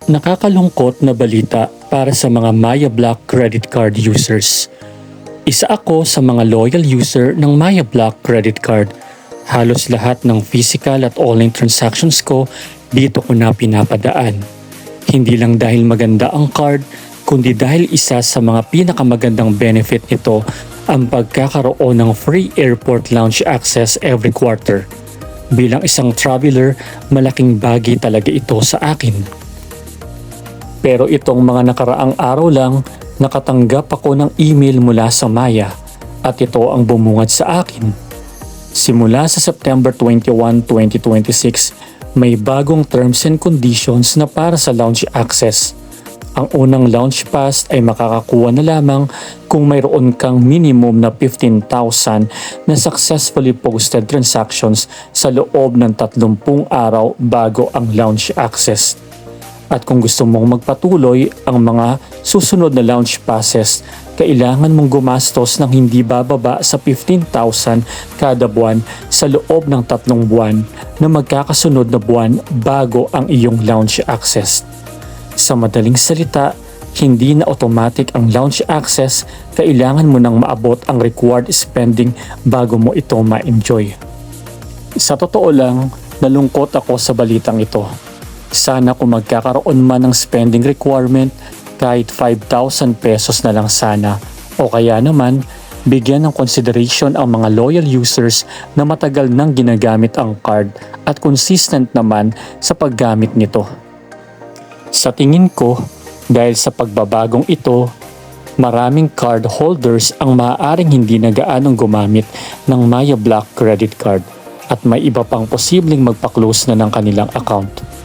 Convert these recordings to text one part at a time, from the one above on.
Nakakalungkot na balita para sa mga Maya Black credit card users. Isa ako sa mga loyal user ng Maya Black credit card. Halos lahat ng physical at online transactions ko dito ko na pinapadaan. Hindi lang dahil maganda ang card, kundi dahil isa sa mga pinakamagandang benefit nito ang pagkakaroon ng free airport lounge access every quarter. Bilang isang traveler, malaking bagay talaga ito sa akin. Pero itong mga nakaraang araw lang, nakatanggap ako ng email mula sa Maya at ito ang bumungad sa akin. Simula sa September 21, 2026, may bagong terms and conditions na para sa lounge access. Ang unang lounge pass ay makakakuha na lamang kung mayroon kang minimum na 15,000 na successfully posted transactions sa loob ng 30 araw bago ang lounge access. At kung gusto mong magpatuloy ang mga susunod na launch passes, kailangan mong gumastos ng hindi bababa sa 15,000 kada buwan sa loob ng 3 buwan na magkakasunod na buwan bago ang iyong launch access. Sa madaling salita, hindi na automatic ang launch access, kailangan mo nang maabot ang required spending bago mo ito ma-enjoy. Sa totoo lang, nalungkot ako sa balitang ito. Sana kung magkakaroon man ng spending requirement, kahit 5,000 pesos na lang sana, o kaya naman bigyan ng consideration ang mga loyal users na matagal nang ginagamit ang card at consistent naman sa paggamit nito. Sa tingin ko, dahil sa pagbabagong ito, maraming card holders ang maaaring hindi na gaanong gumamit ng Maya Black credit card at may iba pang posibleng magpa-close na ng kanilang account.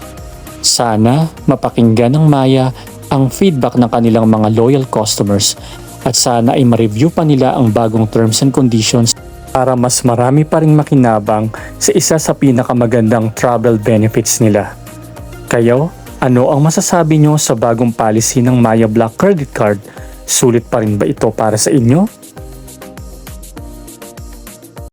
Sana mapakinggan ng Maya ang feedback ng kanilang mga loyal customers at sana ay ma-review pa nila ang bagong terms and conditions para mas marami pa ring makinabang sa isa sa pinakamagandang travel benefits nila. Kayo, ano ang masasabi nyo sa bagong policy ng Maya Black Credit Card? Sulit pa rin ba ito para sa inyo?